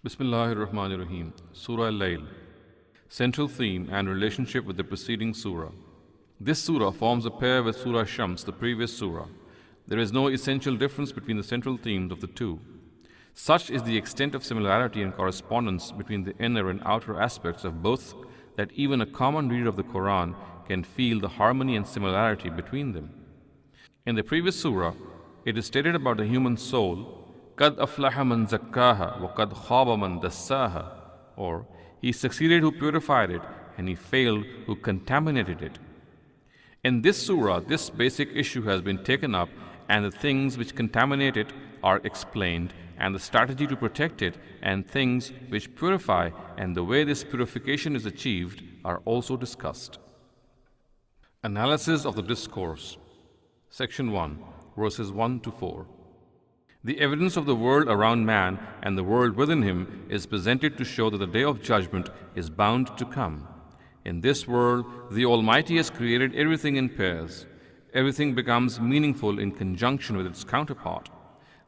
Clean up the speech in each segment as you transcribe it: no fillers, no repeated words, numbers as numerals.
Bismillahir Rahmanir Rahim. Surah Layl. Central theme and relationship with the preceding surah. This surah forms a pair with Surah Shams, the previous surah. There is no essential difference between the central themes of the two. Such is the extent of similarity and correspondence between the inner and outer aspects of both that even a common reader of the Qur'an can feel the harmony and similarity between them. In the previous surah, it is stated about the human soul, قَدْ أَفْلَحَ مَنْ زَكَّاهَا وَقَدْ خَابَ مَنْ دَسَّاهَا, or he succeeded who purified it and he failed who contaminated it. In this surah, this basic issue has been taken up and the things which contaminate it are explained and the strategy to protect it and things which purify and the way this purification is achieved are also discussed. Analysis of the Discourse. Section 1, verses 1 to 4. The evidence of the world around man and the world within him is presented to show that the day of judgment is bound to come. In this world, the Almighty has created everything in pairs. Everything becomes meaningful in conjunction with its counterpart.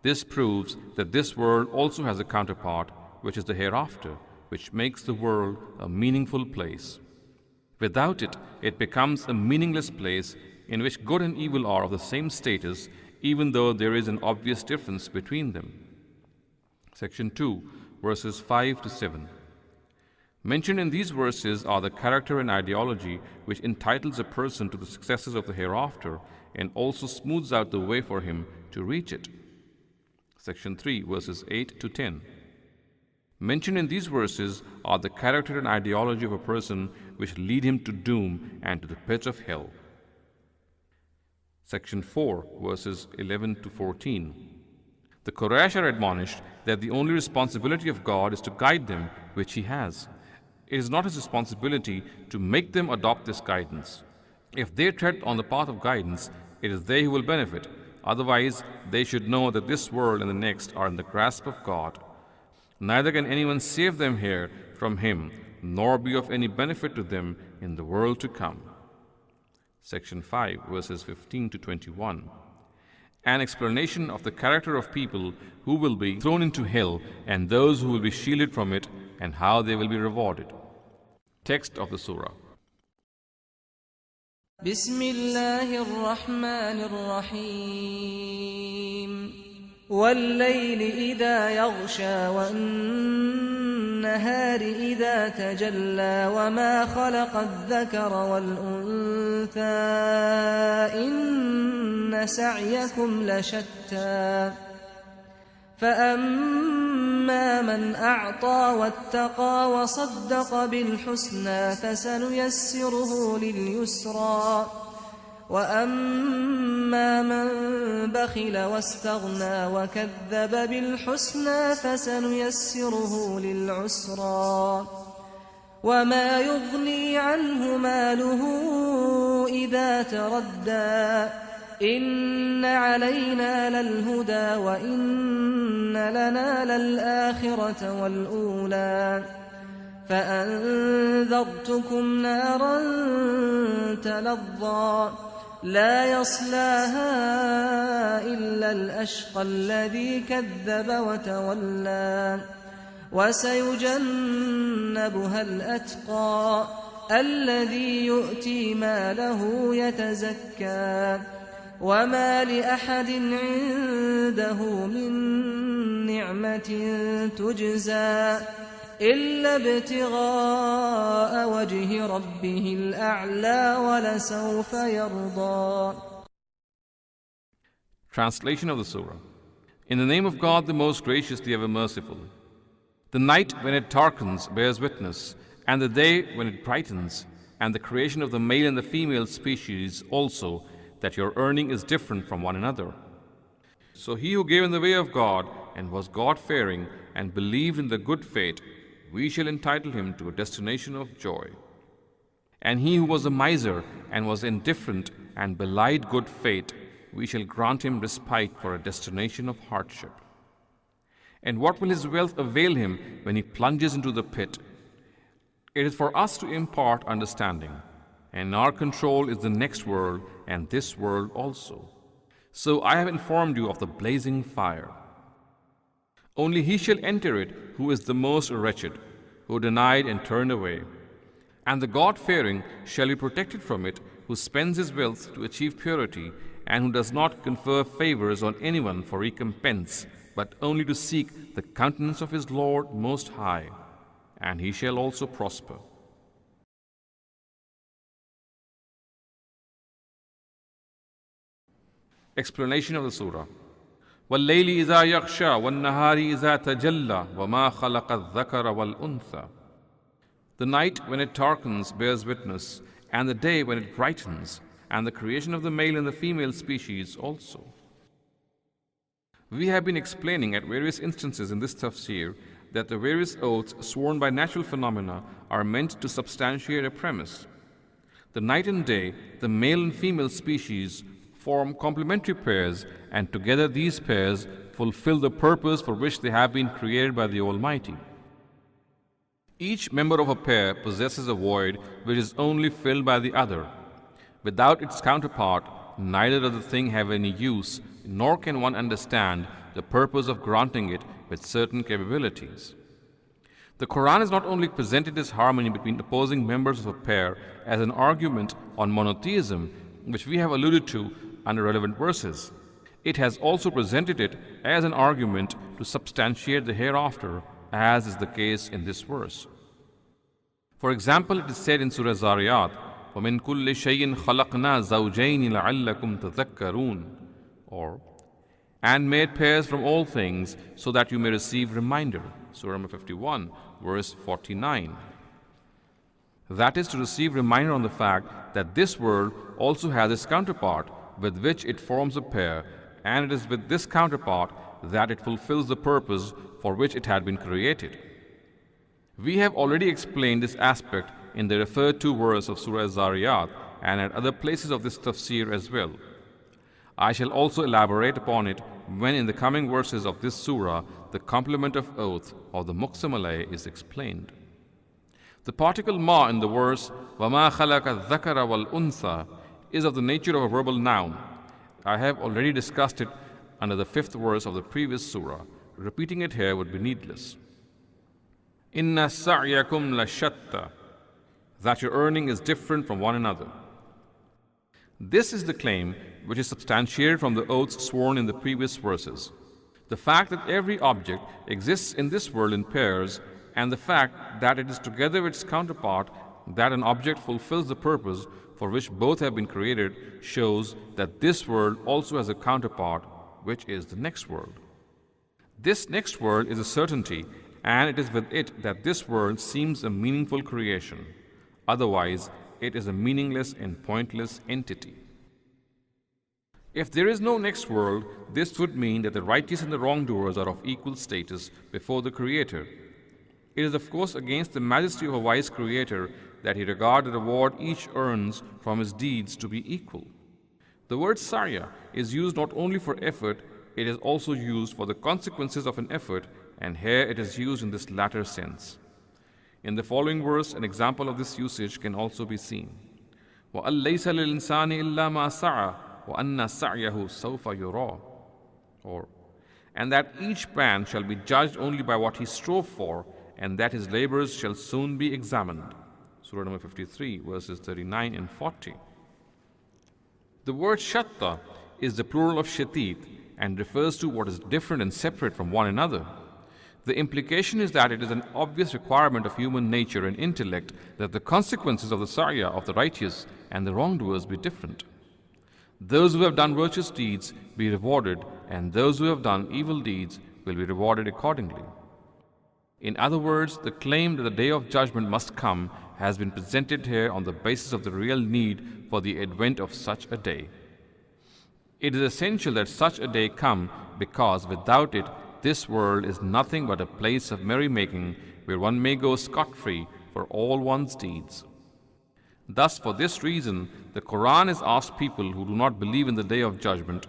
This proves that this world also has a counterpart, which is the hereafter, which makes the world a meaningful place. Without it, it becomes a meaningless place in which good and evil are of the same status, even though there is an obvious difference between them. Section 2, verses 5 to 7. Mentioned in these verses are the character and ideology which entitles a person to the successes of the hereafter and also smooths out the way for him to reach it. Section 3, verses 8 to 10. Mentioned in these verses are the character and ideology of a person which lead him to doom and to the pit of hell. Section 4, verses 11 to 14. The Quraysh are admonished that the only responsibility of God is to guide them, which He has. It is not His responsibility to make them adopt this guidance. If they tread on the path of guidance, it is they who will benefit. Otherwise, they should know that this world and the next are in the grasp of God. Neither can anyone save them here from Him, nor be of any benefit to them in the world to come. Section 5, verses 15 to 21. An explanation of the character of people who will be thrown into hell and those who will be shielded from it and how they will be rewarded. Text of the surah. Bismillahir Rahmanir Rahim. وَاللَّيْلِ إِذَا يَغْشَى وَالنَّهَارِ إِذَا تَجَلَّى وَمَا خَلَقَ الذَّكَرَ وَالْأُنثَى إِنَّ سَعْيَكُمْ لَشَتَّى فَأَمَّا مَنْ أَعْطَى وَاتَّقَى وَصَدَّقَ بِالْحُسْنَى فَسَنُيَسِّرُهُ لِلْيُسْرَى وَأَمَّا مَنْ بَخِلَ وَاسْتَغْنَى وَكَذَّبَ بِالْحُسْنَى فَسَنُيَسِّرُهُ لِلْعُسْرَى وَمَا يُغْنِي عَنْهُ مَالُهُ إِذَا تَرَدَّى إِنَّ عَلَيْنَا لَلْهُدَى وَإِنَّ لَنَا لَلْآخِرَةَ وَالْأُولَى فَأَنذَرْتُكُمْ نَارًا تَلَظَّى لَا يَصْلَاهَا إِلَّا الْأَشْقَى الَّذِي كَذَّبَ وَتَوَلَّى وَسَيُجَنَّبُهَا الْأَتْقَى الَّذِي يُؤْتِي مَالَهُ يَتَزَكَّى وَمَا لِأَحَدٍ عِندَهُ مِن نِّعْمَةٍ تُجْزَى إِلَّا ابْتِغَاءَ وَجْهِ رَبِّهِ الْأَعْلَى وَلَسَوْفَ يَرْضَى. Translation of the surah. In the name of God, the most gracious, the ever merciful. The night when it darkens bears witness, and the day when it brightens, and the creation of the male and the female species also, that your earning is different from one another. So he who gave in the way of God and was God-fearing and believed in the good fate, we shall entitle him to a destination of joy. And he who was a miser and was indifferent and belied good fate, we shall grant him respite for a destination of hardship. And what will his wealth avail him when he plunges into the pit? It is for us to impart understanding, and in our control is the next world and this world also. So I have informed you of the blazing fire. Only he shall enter it who is the most wretched, who denied and turned away. And the God-fearing shall be protected from it, who spends his wealth to achieve purity, and who does not confer favors on anyone for recompense, but only to seek the countenance of his Lord Most High, and he shall also prosper. Explanation of the Surah. وَاللَّيْلِ إِذَا يَغْشَى وَالنَّهَارِ إِذَا تَجَلَّى وَمَا خَلَقَ الذَّكَرَ وَالْأُنثَى. The night when it darkens bears witness, and the day when it brightens, and the creation of the male and the female species also. We have been explaining at various instances in this tafsir that the various oaths sworn by natural phenomena are meant to substantiate a premise. The night and day, the male and female species, form complementary pairs, and together these pairs fulfill the purpose for which they have been created by the Almighty. Each member of a pair possesses a void which is only filled by the other. Without its counterpart, neither does the thing have any use, nor can one understand the purpose of granting it with certain capabilities. The Qur'an is not only presented this harmony between opposing members of a pair as an argument on monotheism, which we have alluded to under relevant verses. It has also presented it as an argument to substantiate the hereafter, as is the case in this verse. For example, it is said in Surah Zariyat, وَمِن كُلِّ شَيْءٍ خَلَقْنَا زَوْجَيْنِ لَعَلَّكُمْ تَذَكَّرُونَ, or, and made pairs from all things so that you may receive reminder. Surah number 51, verse 49. That is to receive reminder on the fact that this world also has its counterpart with which it forms a pair, and it is with this counterpart that it fulfills the purpose for which it had been created. We have already explained this aspect in the referred to verse of Surah Zariyat and at other places of this tafsir as well. I shall also elaborate upon it when in the coming verses of this surah the complement of oath or the muqsam alayh is explained. The particle ma in the verse وَمَا خَلَقَ الذَّكَرَ وَالْأُنثَى is of the nature of a verbal noun. I have already discussed it under the 5th verse of the previous surah. Repeating it here would be needless. Inna sa'yakum lashatta, that your earning is different from one another. This is the claim which is substantiated from the oaths sworn in the previous verses. The fact that every object exists in this world in pairs, and the fact that it is together with its counterpart that an object fulfills the purpose for which both have been created, shows that this world also has a counterpart, which is the next world. This next world is a certainty, and it is with it that this world seems a meaningful creation. Otherwise, it is a meaningless and pointless entity. If there is no next world, this would mean that the righteous and the wrongdoers are of equal status before the Creator. It is of course against the majesty of a wise Creator that he regard the reward each earns from his deeds to be equal. The word sarya is used not only for effort, it is also used for the consequences of an effort, and here it is used in this latter sense. In the following verse, an example of this usage can also be seen. وَأَن لَيْسَ لِلْإِنسَانِ إِلَّا مَا سَعَى وَأَنَّ سَعْيَهُ سَوْفَ يُرَى, or, and that each man shall be judged only by what he strove for, and that his labors shall soon be examined. Surah number 53, verses 39 and 40. The word shatta is the plural of shatit and refers to what is different and separate from one another. The implication is that it is an obvious requirement of human nature and intellect that the consequences of the sarya of the righteous and the wrongdoers be different. Those who have done virtuous deeds be rewarded, and those who have done evil deeds will be rewarded accordingly. In other words, the claim that the day of judgment must come has been presented here on the basis of the real need for the advent of such a day. It is essential that such a day come, because without it, this world is nothing but a place of merrymaking where one may go scot-free for all one's deeds. Thus, for this reason, the Qur'an has asked people who do not believe in the day of judgment,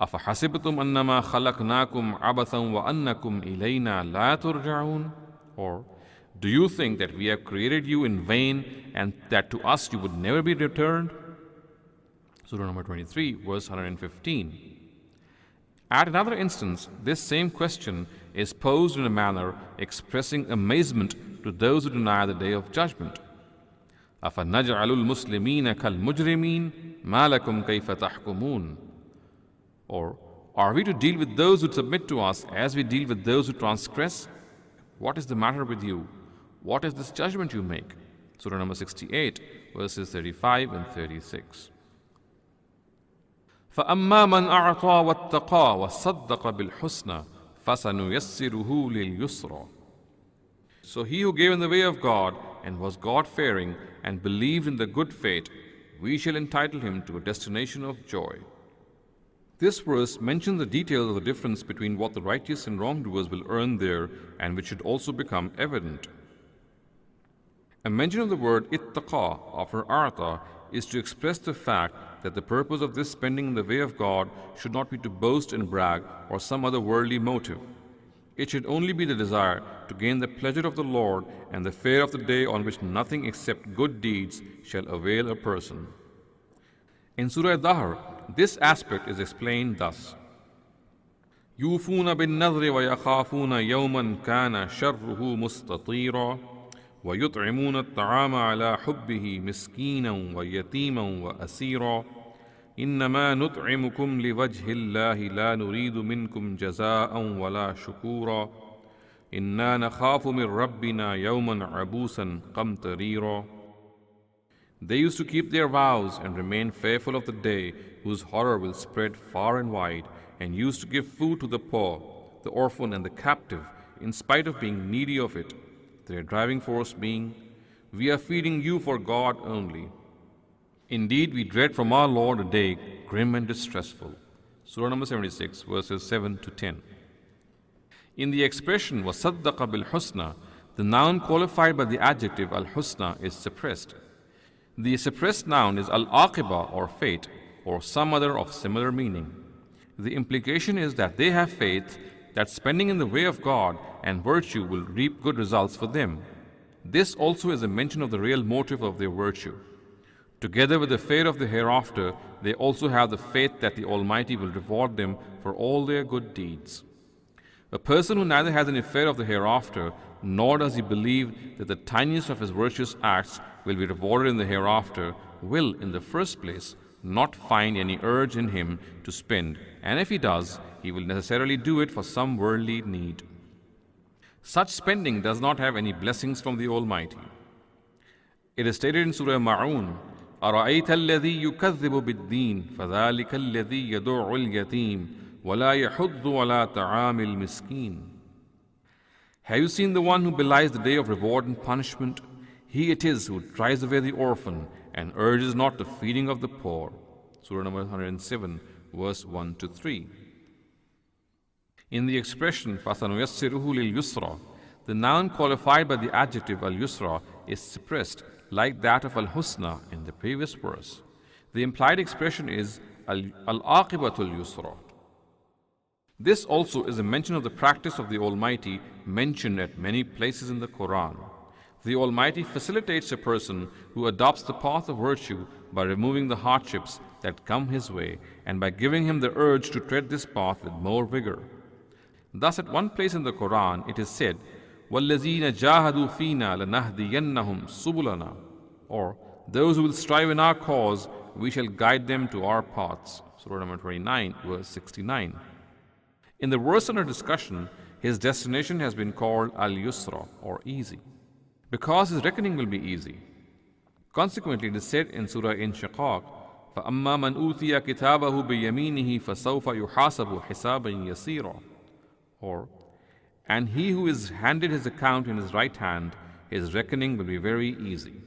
أَفَحَسِبْتُمْ أَنَّمَا خَلَقْنَاكُمْ عَبَثًا وَأَنَّكُمْ إِلَيْنَا لَا تُرْجَعُونَ, or, do you think that we have created you in vain and that to us you would never be returned? Surah number 23, verse 115. At another instance, this same question is posed in a manner expressing amazement to those who deny the day of judgment. أَفَنَجْعَلُ الْمُسْلِمِينَ كَالْمُجْرِمِينَ مَا لَكُمْ كَيْفَ تَحْكُمُونَ? Or, are we to deal with those who submit to us as we deal with those who transgress? What is the matter with you? What is this judgment you make? Surah number 68, verses 35 and 36. فَأَمَّا مَنْ أَعْطَى وَاتَّقَى وَصَدَّقَ بِالْحُسْنَى فَسَنُيَسِّرُهُ لِلْيُسْرَى. So he who gave in the way of God and was God-fearing and believed in the good fate, we shall entitle him to a destination of joy. This verse mentions the details of the difference between what the righteous and wrongdoers will earn there, and which should also become evident. A mention of the word ittaqa after arta is to express the fact that the purpose of this spending in the way of God should not be to boast and brag or some other worldly motive. It should only be the desire to gain the pleasure of the Lord and the fear of the day on which nothing except good deeds shall avail a person. In Surah Dahr, this aspect is explained thus: يُوفُونَ بِالنَّذْرِ وَيَخَافُونَ يَوْمًا كَانَ شَرُّهُ مُسْتَطِيرًا وَيُطْعِمُونَ الطَّعَامَ عَلَى حُبِّهِ مِسْكِينًا وَيَتِيمًا وَأَسِيرًا إِنَّمَا نُطْعِمُكُمْ لِوَجْهِ اللَّهِ لَا نُرِيدُ مِنْكُمْ جَزَاءً وَلَا شُكُورًا إِنَّا نَخَافُ مِنْ رَبِّنَا يَوْمًا عَبُوسًا قَمْطَرِيرًا. They used to keep their vows and remain fearful of the day whose horror will spread far and wide, and used to give food to the poor, the orphan and the captive, in spite of being needy of it, their driving force being, "We are feeding you for God only." Indeed, we dread from our Lord a day grim and distressful. Surah number 76, verses 7 to 10. In the expression وَصَدَّقَ بِالْحُسْنَى, the noun qualified by the adjective al-husna is suppressed. The suppressed noun is al-aqiba or fate, or some other of similar meaning. The implication is that they have faith that spending in the way of God and virtue will reap good results for them. This also is a mention of the real motive of their virtue. Together with the fear of the hereafter, they also have the faith that the Almighty will reward them for all their good deeds. A person who neither has any fear of the hereafter, nor does he believe that the tiniest of his virtuous acts will be rewarded in the hereafter, will, in the first place, not find any urge in him to spend, and if he does, he will necessarily do it for some worldly need. Such spending does not have any blessings from the Almighty. It is stated in Surah Ma'un, أَرَأَيْتَ الَّذِي يُكَذِّبُ بِالدِّينِ فَذَلِكَ الَّذِي يَدُعُّ الْيَتِيمَ وَلَا يَحُضُّ عَلَى طَعَامِ الْمِسْكِينِ. Have you seen the one who belies the day of reward and punishment? He it is who drives away the orphan and urges not the feeding of the poor. Surah number 107, verse 1 to 3. In the expression فَسَنُيَسِّرُهُ لِلْيُسْرَى, the noun qualified by the adjective al-yusra is suppressed, like that of al-husna in the previous verse. The implied expression is al-aqibatul yusra. This also is a mention of the practice of the Almighty mentioned at many places in the Qur'an. The Almighty facilitates a person who adopts the path of virtue by removing the hardships that come his way and by giving him the urge to tread this path with more vigor. Thus, at one place in the Qur'an, it is said, وَالَّذِينَ جَاهَدُوا فِينَا لَنَهْدِيَنَّهُمْ سُبُلَنَا, or, those who will strive in our cause, we shall guide them to our paths. Surah number 29, verse 69. In the verse under discussion, his destination has been called al-yusra, or easy, because his reckoning will be easy. Consequently, it is said in Surah Inshiqaq, فَأَمَّا مَنْ أُوتِيَ كِتَابَهُ بِيَمِينِهِ فَسَوْفَ يُحَاسَبُ حِسَابًا يَسِيرًا, or, and he who is handed his account in his right hand, his reckoning will be very easy.